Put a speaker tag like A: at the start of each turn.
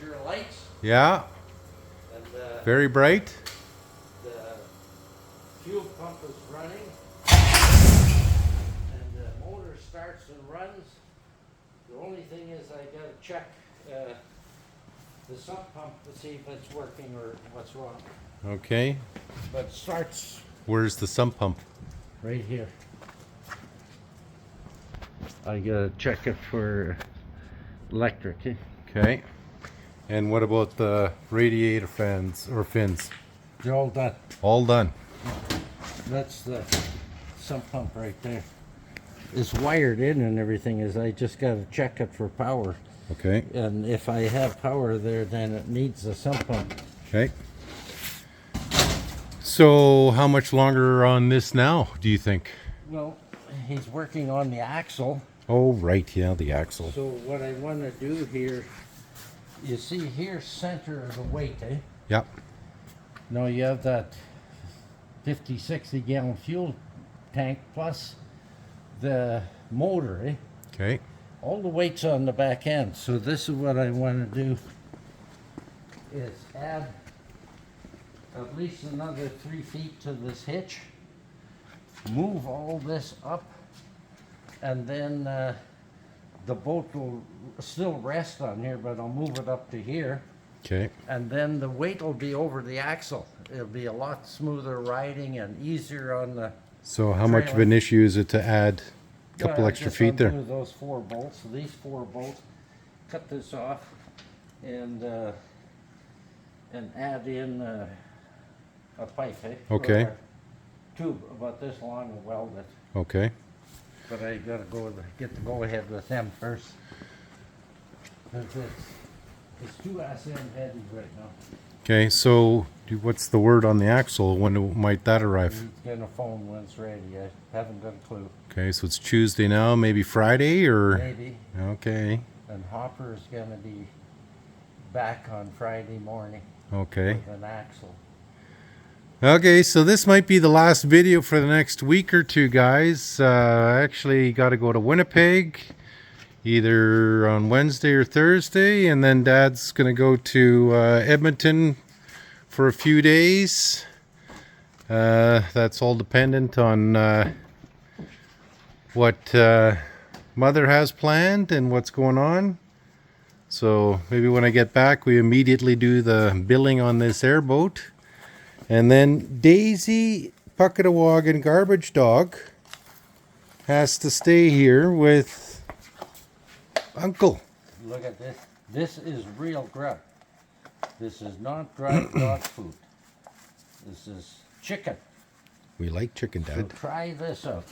A: your lights.
B: Yeah.
A: And
B: Very bright.
A: the fuel pump is running. And the motor starts and runs. The only thing is I gotta check the sump pump to see if it's working or what's wrong.
B: Okay.
A: But it starts
B: Where's the sump pump?
A: right here. I gotta check it for electric.
B: Okay. And what about the radiator fans or fins?
A: They're all done.
B: All done.
A: That's the sump pump right there. It's wired in and everything. Is I just gotta check it for power.
B: Okay.
A: And if I have power there, then it needs a sump pump.
B: Okay. So how much longer on this now, do you think?
A: Well, he's working on the axle.
B: Oh, right. Yeah, the axle.
A: So what I want to do here, you see here, center of the weight, eh?
B: Yep.
A: Now you have that 50, 60 gallon fuel tank plus the motor, eh?
B: Okay.
A: All the weight's on the back end. So this is what I want to do, is add at least another 3 feet to this hitch, move all this up, and then the boat will still rest on here, but I'll move it up to here.
B: Okay.
A: And then the weight will be over the axle. It'll be a lot smoother riding and easier on the
B: So how much of an issue is it to add a couple
A: Well,
B: extra
A: just
B: feet there?
A: undo those 4 bolts. So these 4 bolts, cut this off, and add in a pipe, eh?
B: Okay.
A: Or a tube about this long and weld it.
B: Okay.
A: But I gotta get the go ahead with them first. 'Cause it's too ass end heavy right now.
B: Okay, so what's the word on the axle? When might that arrive?
A: He's gonna phone when it's ready. I haven't got a clue.
B: Okay, so it's Tuesday now, maybe Friday or?
A: Maybe.
B: Okay.
A: And Hopper is gonna be back on Friday morning
B: Okay.
A: with an axle.
B: Okay, so this might be the last video for the next week or two, guys. I actually got to go to Winnipeg either on Wednesday or Thursday, and then Dad's going to go to Edmonton for a few days. That's all dependent on what Mother has planned and what's going on. So maybe when I get back, we immediately do the billing on this airboat. And then Daisy Puckatawagan Garbage Dog has to stay here with Uncle.
A: Look at this. This is real grub. This is not dry dog food. This is chicken.
B: We like chicken,
A: So
B: Dad.
A: try this out.